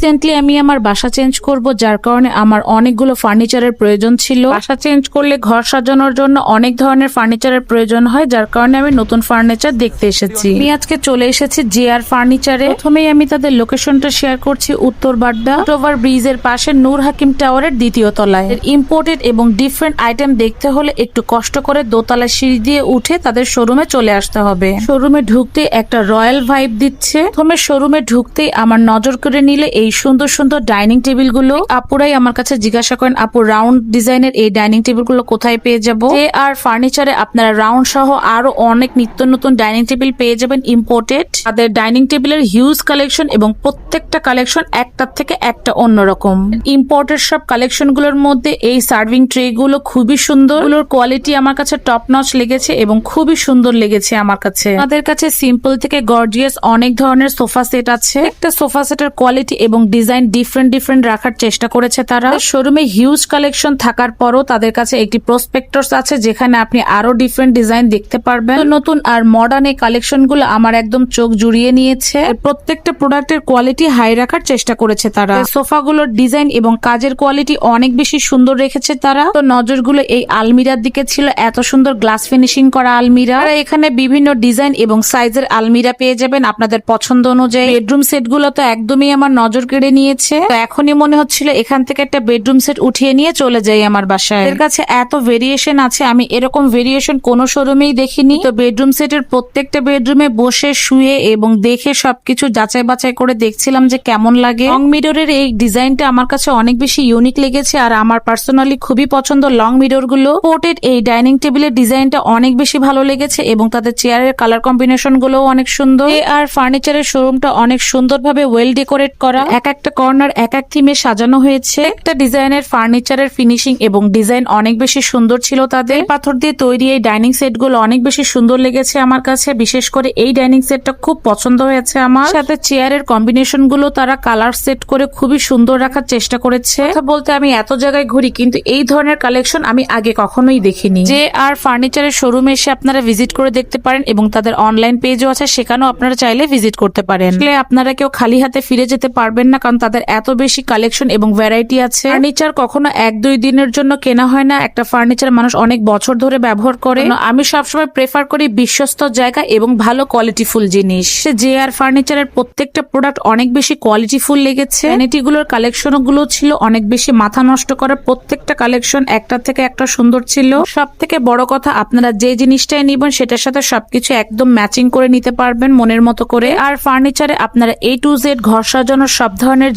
Recently আমি আমার বাসা চেঞ্জ করব, যার কারণে আমার অনেকগুলো ফার্নিচারের প্রয়োজন ছিল। বাসা চেঞ্জ করলে ঘর সাজানোর জন্য অনেক ধরনের ফার্নিচারের প্রয়োজন হয়, যার কারণে আমি নতুন ফার্নিচার দেখতে এসেছি। আমি আজকে চলে এসেছি জেআর ফার্নিচারে। প্রথমেই আমি তাদের লোকেশনটা শেয়ার করছি উত্তর বাড্ডা ওভার ব্রিজের পাশে নূর হাকিম টাওয়ারের দ্বিতীয় তলায়। ইম্পোর্টেড এবং ডিফারেন্ট আইটেম দেখতে হলে একটু কষ্ট করে দোতলায় সিঁড়ি দিয়ে উঠে তাদের শোরুমে চলে আসতে হবে। শোরুমে ঢুকতে একটা রয়্যাল ভাইব দিচ্ছে। প্রথমে শোরুমে ঢুকতেই আমার নজর করে নিলে এই সুন্দর সুন্দর ডাইনিং টেবিল গুলো। আপুরাই আমার কাছে জিজ্ঞাসা করেন, আপু রাউন্ড ডিজাইনের এই ডাইনিং টেবিল গুলো কোথায় পেয়ে যাবো? আর ফার্নিচারে আপনারা রাউন্ড সহ আরো অনেক নিত্য নতুন ডাইনিং টেবিল পেয়ে যাবেন ইম্পোর্টেড। তাদের ডাইনিং টেবিলের হিউজ কালেকশন এবং প্রত্যেকটা কালেকশন একটার থেকে একটা অন্যরকম। ইম্পোর্টেড সব কালেকশন গুলোর মধ্যে এই সার্ভিং ট্রে গুলো খুবই সুন্দর। এগুলোর কোয়ালিটি আমার কাছে টপ নচ লেগেছে এবং খুবই সুন্দর লেগেছে আমার কাছে। তাদের কাছে সিম্পল থেকে গর্জিয়াস অনেক ধরনের সোফা সেট আছে। একটা সোফা সেটের কোয়ালিটি এবং ডিজাইন ডিফারেন্ট রাখার চেষ্টা করেছে তারা। শোরুমে হিউজ কালেকশন থাকার পরও তাদের কাছে একটি প্রসপেক্টাস আছে, যেখানে আপনি আরো ডিফারেন্ট ডিজাইন দেখতে পারবেন। নতুন আর মডার্ন এই কালেকশন গুলো আমার একদম চোখ জুড়িয়ে নিয়েছে। প্রত্যেকটা প্রোডাক্টের কোয়ালিটি হাই রাখার চেষ্টা করেছে তারা। সোফাগুলোর ডিজাইন এবং কাজের কোয়ালিটি অনেক বেশি সুন্দর রেখেছে তারা। তো নজরগুলো এই আলমিরার দিকে ছিল, এত সুন্দর গ্লাস ফিনিশিং করা আলমিরা। এখানে বিভিন্ন ডিজাইন এবং সাইজের আলমিরা পেয়ে যাবেন আপনাদের পছন্দ অনুযায়ী। বেডরুম সেট গুলো তো একদমই আমার নজর কেড়ে নিয়েছে। তো এখনই মনে হচ্ছিল এখান থেকে একটা বেডরুম সেট উঠিয়ে নিয়ে চলে যাই আমার বাসায়। এর কাছে এত ভেরিয়েশন আছে, আমি এরকম ভেরিয়েশন কোনো শোরুমেই দেখিনি। তো বেডরুম সেটের প্রত্যেকটা বেডরুমে বসে শুয়ে এবং দেখে সবকিছু যাচাই বাছাই করে দেখছিলাম যে কেমন লাগে। লং মিররের এই ডিজাইনটা আমার কাছে অনেক বেশি ইউনিক লেগেছে আর আমার পার্সোনালি খুবই পছন্দ লং মিরর গুলো। পোর্টেড এই ডাইনিং টেবিলের ডিজাইনটা অনেক বেশি ভালো লেগেছে এবং তাদের চেয়ারের কালার কম্বিনেশন গুলো অনেক সুন্দর। আর ফার্নিচারের শোরুমটা অনেক সুন্দরভাবে ওয়েল ডেকোরেট করা। এক একটা কর্নার এক এক থিমে সাজানো হয়েছে। একটা ডিজাইনের ফার্নিচারের ফিনিশিং এবং ডিজাইন অনেক বেশি সুন্দর ছিল তাদের। পাথর দিয়ে তৈরি এই ডাইনিং সেট গুলো অনেক বেশি সুন্দর লেগেছে আমার কাছে। বিশেষ করে এই ডাইনিং সেটটা খুব পছন্দ হয়েছে আমার। সাথে চেয়ারের কম্বিনেশন গুলো তারা কালার সেট করে খুবই সুন্দর রাখার চেষ্টা করেছে। কথা বলতে আমি এত জায়গায় ঘুরি, কিন্তু এই ধরনের কালেকশন আমি আগে কখনোই দেখিনি। যে আর ফার্নিচারের শোরুমে এসে আপনারা ভিজিট করে দেখতে পারেন এবং তাদের অনলাইন পেজও আছে, সেখানেও আপনারা চাইলে ভিজিট করতে পারেন। আপনারা কেউ খালি হাতে ফিরে যেতে পারবেন না, কারণ তাদের এত বেশি কালেকশন এবং ভ্যারাইটি আছে। ফার্নিচার কখনো 1-2 দিনের জন্য কেনা হয় না, একটা ফার্নিচার মানুষ অনেক বছর ধরে ব্যবহার করে। আমি সবসময় প্রেফার করি বিশ্বস্ত জায়গা এবং ভালো কোয়ালিটিফুল জিনিস। যে আর ফার্নিচারের প্রত্যেকটা প্রোডাক্ট অনেক বেশি কোয়ালিটিফুল লেগেছে। ভ্যানিটিগুলোর কালেকশন গুলো ছিল অনেক বেশি মাথা নষ্ট করা। প্রত্যেকটা কালেকশন একটা থেকে একটা সুন্দর ছিল। সব থেকে বড় কথা, আপনারা যে জিনিসটাই নিবেন সেটার সাথে সবকিছু একদম ম্যাচিং করে নিতে পারবেন মনের মতো করে। আর ফার্নিচারে আপনারা A to Z ঘর সাজানোর সব ধরনের